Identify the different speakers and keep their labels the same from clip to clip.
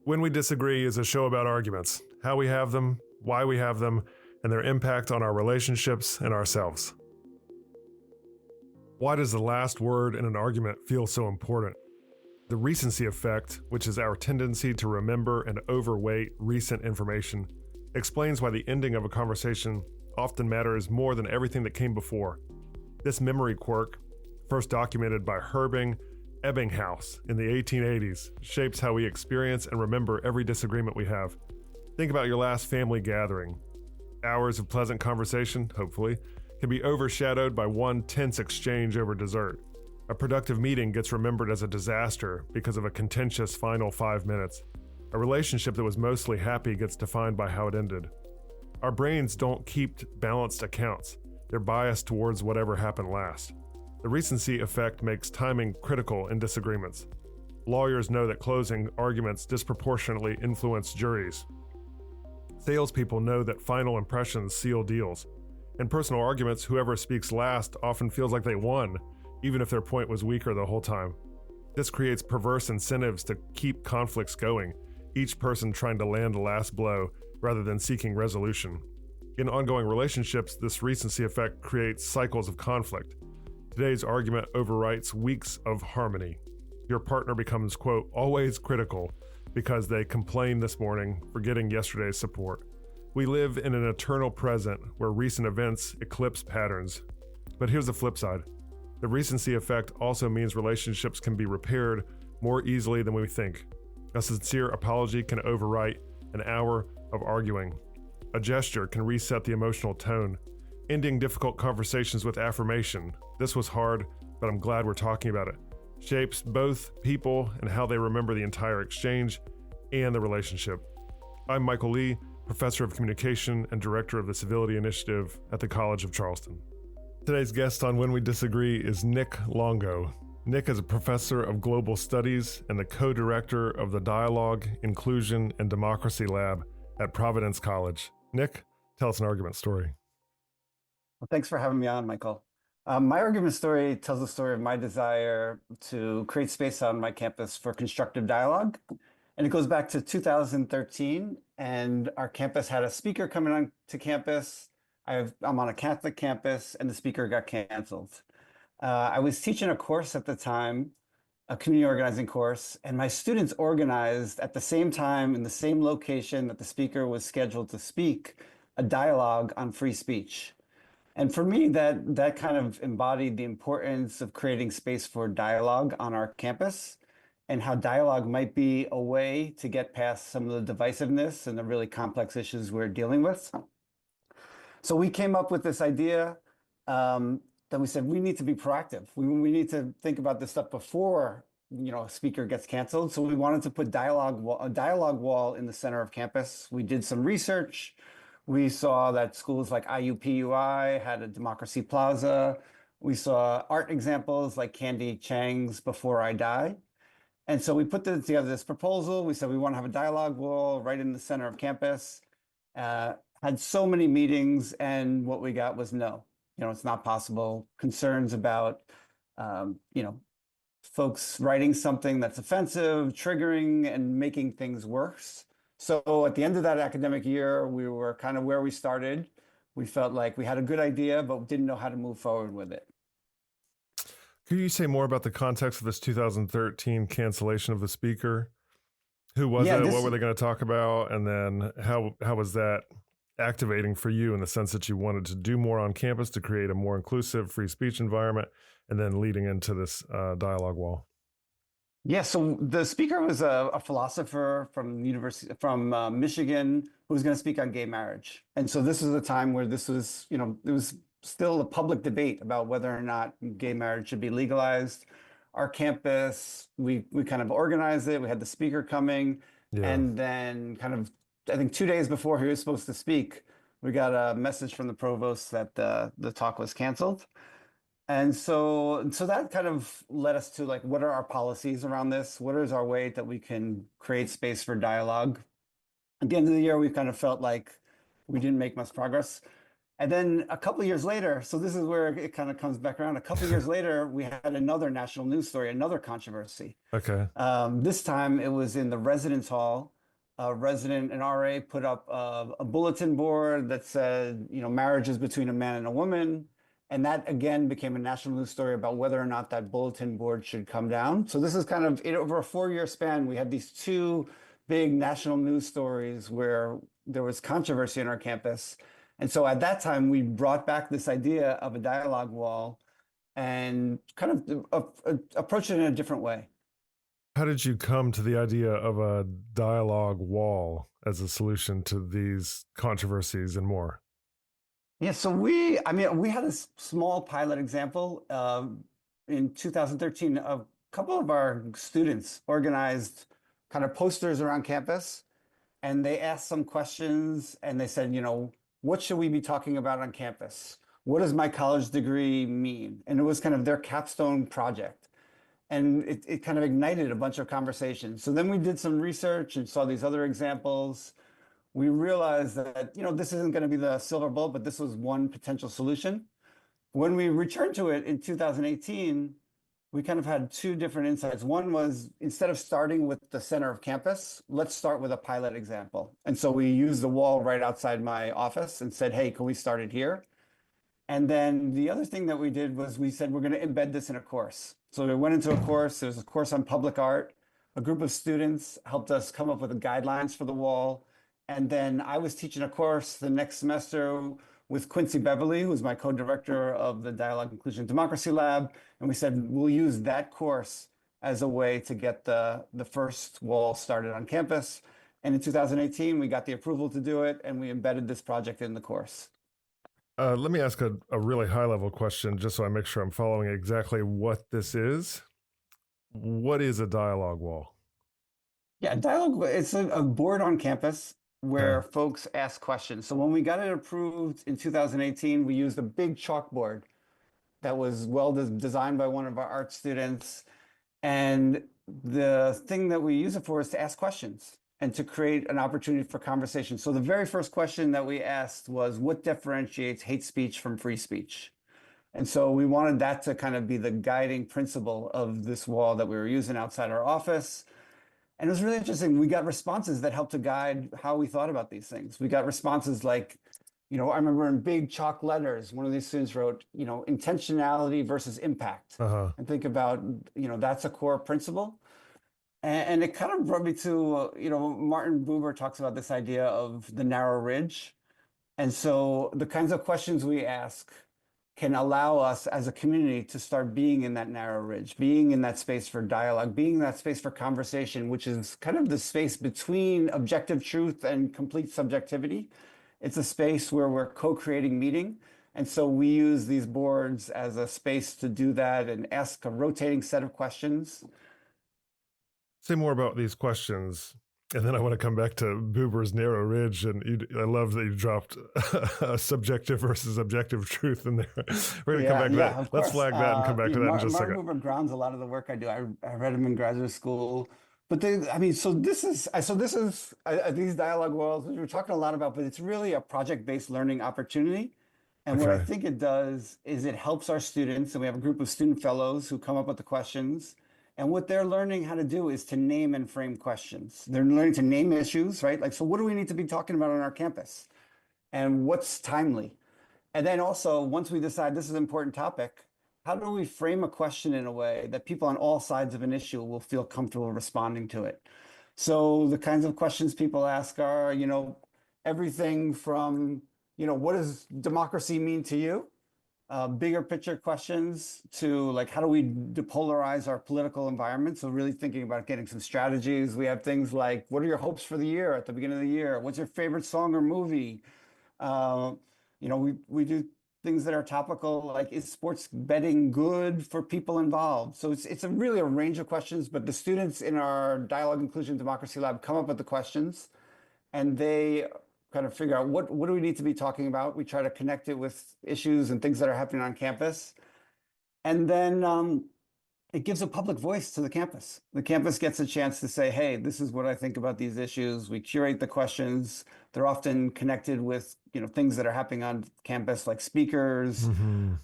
Speaker 1: When We Disagree is a show about arguments, how we have them, why we have them, and their impact on our relationships and ourselves. Why does the last word in an argument feel so important? The recency effect, which is our tendency to remember and overweight recent information, explains why the ending of a conversation often matters more than everything that came before. This memory quirk, first documented by Herbing Ebbinghaus in the 1880s, shapes how we experience and remember every disagreement we have. Think about your last family gathering. Hours of pleasant conversation, hopefully, can be overshadowed by one tense exchange over dessert. A productive meeting gets remembered as a disaster because of a contentious final 5 minutes. A relationship that was mostly happy gets defined by how it ended. Our brains don't keep balanced accounts. They're biased towards whatever happened last. The recency effect makes timing critical in disagreements. Lawyers know that closing arguments disproportionately influence juries. Salespeople know that final impressions seal deals. In personal arguments, whoever speaks last often feels like they won, even if their point was weaker the whole time. This creates perverse incentives to keep conflicts going, each person trying to land the last blow rather than seeking resolution. In ongoing relationships, this recency effect creates cycles of conflict. Today's argument overwrites weeks of harmony. Your partner becomes, quote, always critical because they complained this morning, forgetting yesterday's support. We live in an eternal present where recent events eclipse patterns. But here's the flip side. The recency effect also means relationships can be repaired more easily than we think. A sincere apology can overwrite an hour of arguing. A gesture can reset the emotional tone. Ending difficult conversations with affirmation, "This was hard, but I'm glad we're talking about it," shapes both people and how they remember the entire exchange and the relationship. I'm Michael Lee, Professor of Communication and Director of the Civility Initiative at the College of Charleston. Today's guest on When We Disagree is Nick Longo. Nick is a professor of global studies and the co-director of the Dialogue, Inclusion, and Democracy Lab at Providence College. Nick, tell us an argument story.
Speaker 2: Well, thanks for having me on, Michael. My argument story tells the story of my desire to create space on my campus for constructive dialogue. And it goes back to 2013, and our campus had a speaker coming on to campus. I'm on a Catholic campus, and the speaker got canceled. I was teaching a course at the time, a community organizing course, and my students organized at the same time in the same location that the speaker was scheduled to speak, a dialogue on free speech. And for me, that kind of embodied the importance of creating space for dialogue on our campus and how dialogue might be a way to get past some of the divisiveness and the really complex issues we're dealing with. So we came up with this idea that we said we need to be proactive. We need to think about this stuff before a speaker gets canceled. So we wanted to put a dialogue wall in the center of campus. We did some research. We saw that schools like IUPUI had a Democracy Plaza. We saw art examples like Candy Chang's Before I Die. And so we put together this proposal. We said we want to have a dialogue wall right in the center of campus. Had so many meetings, and what we got was no. It's not possible. Concerns about, folks writing something that's offensive, triggering, and making things worse. So at the end of that academic year, we were kind of where we started. We felt like we had a good idea, but didn't know how to move forward with it.
Speaker 1: Could you say more about the context of this 2013 cancellation of the speaker? Who was it? What were they going to talk about? And then how was that activating for you in the sense that you wanted to do more on campus to create a more inclusive free speech environment, and then leading into this dialogue wall?
Speaker 2: Yeah, so the speaker was a philosopher from Michigan who was going to speak on gay marriage. And so this was a time where this was, there was still a public debate about whether or not gay marriage should be legalized. Our campus, we kind of organized it. We had the speaker coming. Yeah. And then kind of, I think 2 days before he was supposed to speak, we got a message from the provost that the talk was canceled. And so that kind of led us to what are our policies around this? What is our way that we can create space for dialogue? At the end of the year, we kind of felt like we didn't make much progress. And then a couple of years later, so this is where it kind of comes back around. A couple of years later, we had another national news story, another controversy.
Speaker 1: Okay.
Speaker 2: This time it was in the residence hall a resident, an RA, put up a bulletin board that said, marriage is between a man and a woman. And that again became a national news story about whether or not that bulletin board should come down. So this is kind of over a 4-year span, we had these two big national news stories where there was controversy on our campus. And so at that time, we brought back this idea of a dialogue wall and kind of approached it in a different way.
Speaker 1: How did you come to the idea of a dialogue wall as a solution to these controversies and more?
Speaker 2: Yeah, so we had a small pilot example in 2013. A couple of our students organized kind of posters around campus, and they asked some questions, and they said, what should we be talking about on campus? What does my college degree mean? And it was kind of their capstone project. And it kind of ignited a bunch of conversations. So then we did some research and saw these other examples. We realized that, this isn't going to be the silver bullet, but this was one potential solution. When we returned to it in 2018, we kind of had two different insights. One was, instead of starting with the center of campus, let's start with a pilot example. And so we used the wall right outside my office and said, hey, can we start it here? And then the other thing that we did was we said, we're going to embed this in a course. So we went into a course. There was a course on public art. A group of students helped us come up with the guidelines for the wall. And then I was teaching a course the next semester with Quincy Beverly, who's my co-director of the Dialogue, Inclusion, and Democracy Lab. And we said, we'll use that course as a way to get the first wall started on campus. And in 2018, we got the approval to do it, and we embedded this project in the course.
Speaker 1: Let me ask a really high-level question, just so I make sure I'm following exactly what this is. What is a dialogue wall?
Speaker 2: Yeah, dialogue, it's a board on campus where folks ask questions. So when we got it approved in 2018, we used a big chalkboard that was designed by one of our art students. And the thing that we use it for is to ask questions and to create an opportunity for conversation. So the very first question that we asked was, what differentiates hate speech from free speech? And so we wanted that to kind of be the guiding principle of this wall that we were using outside our office. And it was really interesting. We got responses that helped to guide how we thought about these things. We got responses like, I remember in big chalk letters, one of these students wrote, intentionality versus impact. And think about, that's a core principle. And it kind of brought me to, Martin Buber talks about this idea of the narrow ridge. And so the kinds of questions we ask can allow us as a community to start being in that narrow ridge, being in that space for dialogue, being in that space for conversation, which is kind of the space between objective truth and complete subjectivity. It's a space where we're co-creating meaning. And so we use these boards as a space to do that and ask a rotating set of questions.
Speaker 1: Say more about these questions. And then I want to come back to Buber's narrow ridge, and I love that you dropped subjective versus objective truth in there. We're going to come back to that. Let's flag that and come back to that in just a second.
Speaker 2: Martin Buber grounds a lot of the work I do. I read him in graduate school, but these dialogue walls we were talking a lot about, but it's really a project-based learning opportunity. And what I think it does is it helps our students, and we have a group of student fellows who come up with the questions. And what they're learning how to do is to name and frame questions. They're learning to name issues, right? Like, so what do we need to be talking about on our campus? And what's timely? And then also, once we decide this is an important topic, how do we frame a question in a way that people on all sides of an issue will feel comfortable responding to it? So the kinds of questions people ask are, everything from, what does democracy mean to you? Bigger picture questions to like, how do we depolarize our political environment? So really thinking about getting some strategies. We have things like, what are your hopes for the year at the beginning of the year? What's your favorite song or movie? We do things that are topical, like, is sports betting good for people involved? So it's really a range of questions, but the students in our Dialogue, Inclusion, Democracy Lab come up with the questions, and they kind of figure out what do we need to be talking about. We try to connect it with issues and things that are happening on campus. And then it gives a public voice to the campus. The campus gets a chance to say, hey, this is what I think about these issues. We curate the questions. They're often connected with things that are happening on campus, like speakers,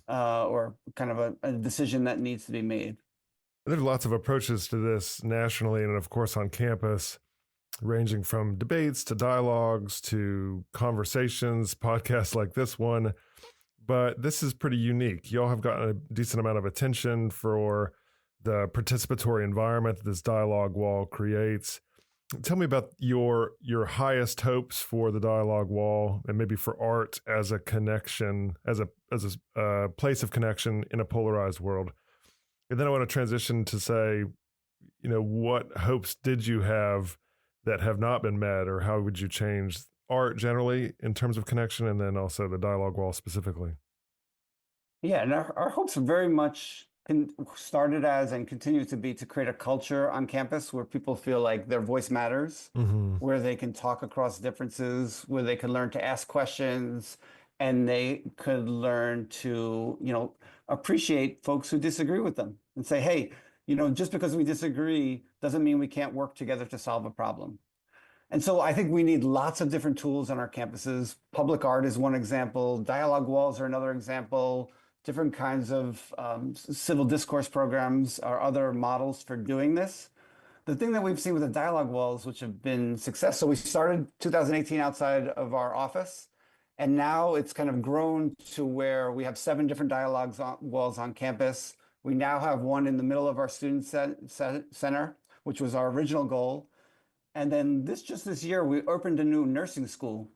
Speaker 2: or kind of a decision that needs to be made.
Speaker 1: There's lots of approaches to this nationally and, of course, on campus. ranging from debates to dialogues to conversations, podcasts like this one. But this is pretty unique. Y'all have gotten a decent amount of attention for the participatory environment that this dialogue wall creates. Tell me about your highest hopes for the dialogue wall, and maybe for art as a connection, as a place of connection in a polarized world. And then I want to transition to say, what hopes did you have that have not been met, or how would you change art generally in terms of connection, and then also the dialogue wall specifically?
Speaker 2: Yeah, and our hopes are very much started as and continue to be to create a culture on campus where people feel like their voice matters,
Speaker 1: Mm-hmm.
Speaker 2: where they can talk across differences, where they can learn to ask questions, and they could learn to, appreciate folks who disagree with them and say, hey, just because we disagree doesn't mean we can't work together to solve a problem. And so I think we need lots of different tools on our campuses. Public art is one example. Dialogue walls are another example. Different kinds of civil discourse programs are other models for doing this. The thing that we've seen with the dialogue walls, which have been success, so we started 2018 outside of our office, and now it's kind of grown to where we have 7 different walls on campus. We now have one in the middle of our student center, which was our original goal. And then just this year, we opened a new nursing school.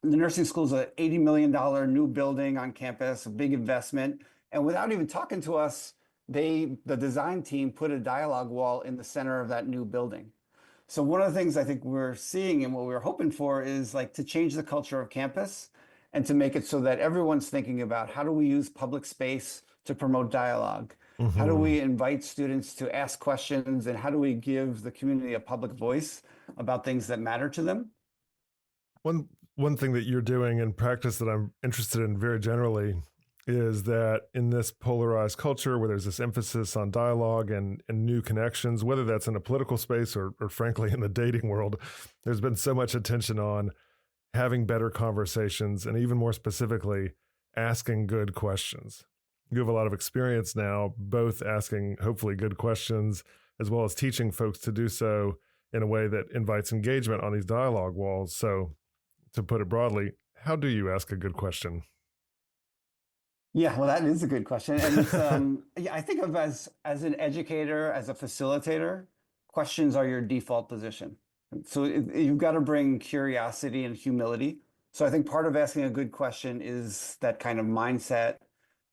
Speaker 2: The nursing school is an $80 million new building on campus, a big investment. And without even talking to us, the design team put a dialogue wall in the center of that new building. So one of the things I think we're seeing and what we're hoping for is like to change the culture of campus and to make it so that everyone's thinking about how do we use public space to promote dialogue?
Speaker 1: Mm-hmm.
Speaker 2: How do we invite students to ask questions, and how do we give the community a public voice about things that matter to them?
Speaker 1: One thing that you're doing in practice that I'm interested in very generally is that in this polarized culture where there's this emphasis on dialogue and new connections, whether that's in a political space or frankly in the dating world, there's been so much attention on having better conversations and, even more specifically, asking good questions. You have a lot of experience now, both asking hopefully good questions as well as teaching folks to do so in a way that invites engagement on these dialogue walls. So, to put it broadly, how do you ask a good question?
Speaker 2: Yeah, well, that is a good question. And it's, I think of as an educator, as a facilitator, questions are your default position. So you've got to bring curiosity and humility. So I think part of asking a good question is that kind of mindset.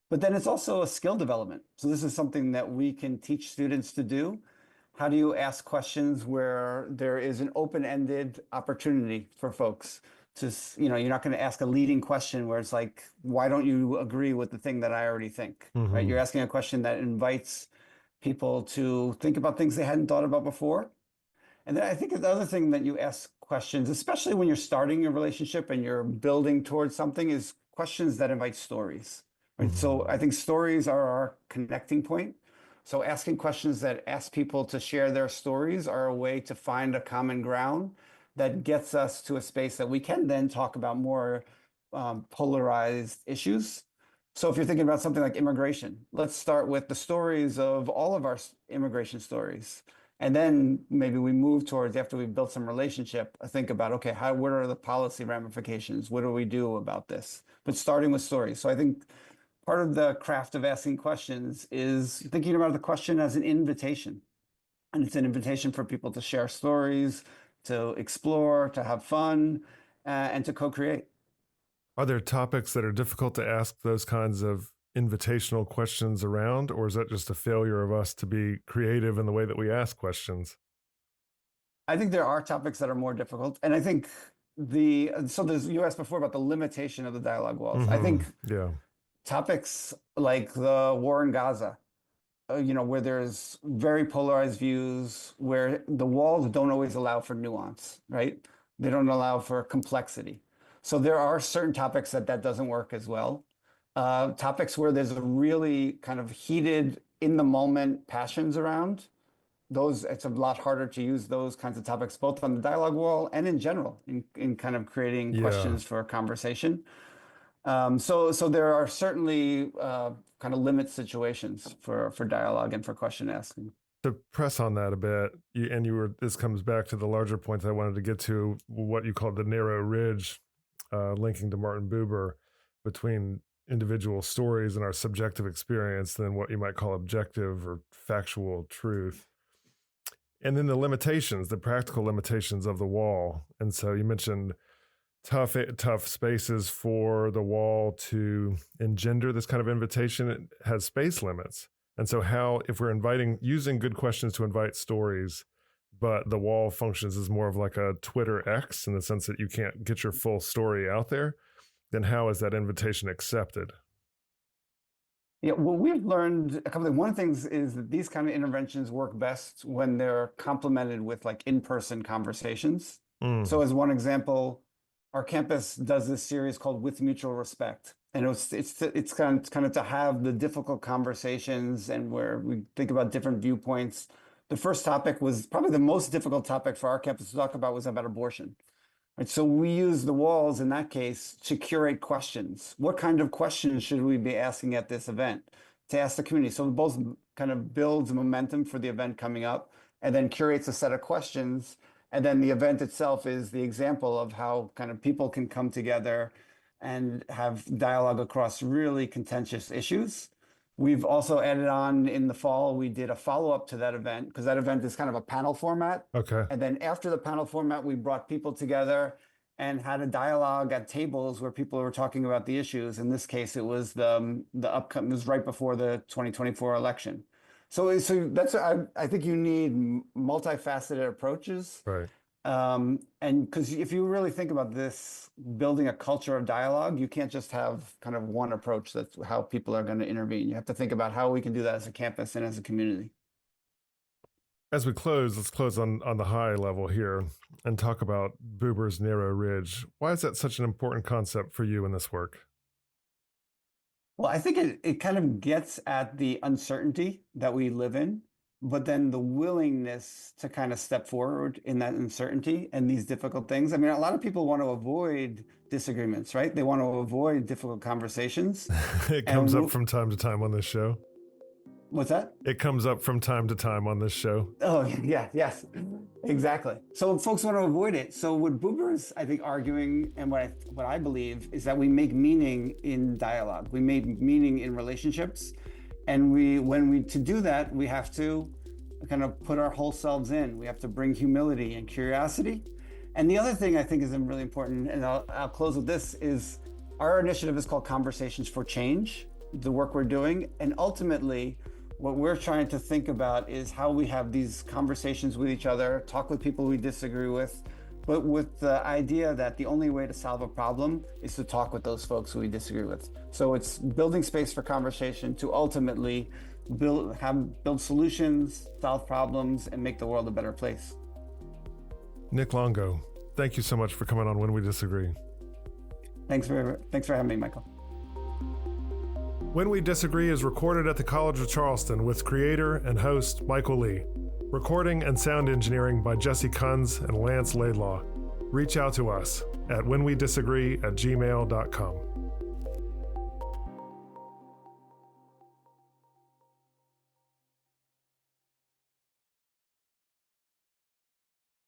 Speaker 2: But then it's also a skill development. So this is something that we can teach students to do. How do you ask questions where there is an open-ended opportunity for folks? You're not going to ask a leading question where it's like, why don't you agree with the thing that I already think,
Speaker 1: Mm-hmm.
Speaker 2: right? You're asking a question that invites people to think about things they hadn't thought about before. And then I think the other thing that you ask questions, especially when you're starting a relationship and you're building towards something, is questions that invite stories, right?
Speaker 1: Mm-hmm.
Speaker 2: So I think stories are our connecting point. So asking questions that ask people to share their stories are a way to find a common ground that gets us to a space that we can then talk about more polarized issues. So if you're thinking about something like immigration, let's start with the stories of all of our immigration stories. And then maybe we move towards, after we've built some relationship, think about, okay, what are the policy ramifications? What do we do about this? But starting with stories. So I think part of the craft of asking questions is thinking about the question as an invitation. And it's an invitation for people to share stories, to explore, to have fun, and to co-create.
Speaker 1: Are there topics that are difficult to ask those kinds of invitational questions around, or is that just a failure of us to be creative in the way that we ask questions?
Speaker 2: I think there are topics that are more difficult. And I think you asked before about the limitation of the dialogue walls.
Speaker 1: Mm-hmm.
Speaker 2: I think
Speaker 1: topics
Speaker 2: like the war in Gaza, where there's very polarized views, where the walls don't always allow for nuance, right? They don't allow for complexity. So there are certain topics that doesn't work as well. Topics where there's a really kind of heated, in the moment passions around, it's a lot harder to use those kinds of topics, both on the dialogue wall and in general, in kind of creating questions for conversation. So there are certainly kind of limit situations for dialogue and for question asking.
Speaker 1: To press on that a bit, this comes back to the larger point that I wanted to get to, what you called the narrow ridge, linking to Martin Buber between individual stories and our subjective experience than what you might call objective or factual truth. And then the limitations, the practical limitations of the wall. And so you mentioned tough spaces for the wall to engender this kind of invitation. It has space limits. And so how, if we're using good questions to invite stories, but the wall functions as more of like a Twitter X in the sense that you can't get your full story out there, then how is that invitation accepted?
Speaker 2: Yeah, well, we've learned a couple of things. One of the things is that these kind of interventions work best when they're complemented with like in-person conversations. So as one example, our campus does this series called With Mutual Respect. And it's kind of to have the difficult conversations and where we think about different viewpoints. The first topic was probably the most difficult topic for our campus to talk about, was about abortion. Right? So we use the walls in that case to curate questions. What kind of questions should we be asking at this event to ask the community? So it both kind of builds momentum for the event coming up and then curates a set of questions. And then the event itself is the example of how kind of people can come together and have dialogue across really contentious issues. We've also added on in the fall, we did a follow-up to that event because that event is kind of a panel format.
Speaker 1: Okay.
Speaker 2: And then after the panel format, we brought people together and had a dialogue at tables where people were talking about the issues. In this case, it was it was right before the 2024 election. So that's, I think you need multifaceted approaches.
Speaker 1: Right.
Speaker 2: And because if you really think about this, building a culture of dialogue, you can't just have kind of one approach. That's how people are going to intervene. You have to think about how we can do that as a campus and as a community.
Speaker 1: As we close, let's close on the high level here and talk about Buber's narrow ridge. Why is that such an important concept for you in this work?
Speaker 2: Well, I think it kind of gets at the uncertainty that we live in, but then the willingness to kind of step forward in that uncertainty and these difficult things. I mean, a lot of people want to avoid disagreements, right? They want to avoid difficult conversations.
Speaker 1: It comes up from time to time on this show.
Speaker 2: What's that?
Speaker 1: It comes up from time to time on this show.
Speaker 2: Oh, yeah, yes, exactly. So folks want to avoid it. So what Buber is, I think, arguing, and what I believe, is that we make meaning in dialogue. We make meaning in relationships. And to do that, we have to kind of put our whole selves in. We have to bring humility and curiosity. And the other thing I think is really important, and I'll close with this, is our initiative is called Conversations for Change, the work we're doing. And ultimately, what we're trying to think about is how we have these conversations with each other, talk with people we disagree with, but with the idea that the only way to solve a problem is to talk with those folks who we disagree with. So it's building space for conversation to ultimately build solutions, solve problems, and make the world a better place.
Speaker 1: Nick Longo, thank you so much for coming on When We Disagree.
Speaker 2: Thanks for having me, Michael.
Speaker 1: When We Disagree is recorded at the College of Charleston with creator and host Michael Lee. Recording and sound engineering by Jesse Kunz and Lance Laidlaw. Reach out to us at whenwedisagree@gmail.com.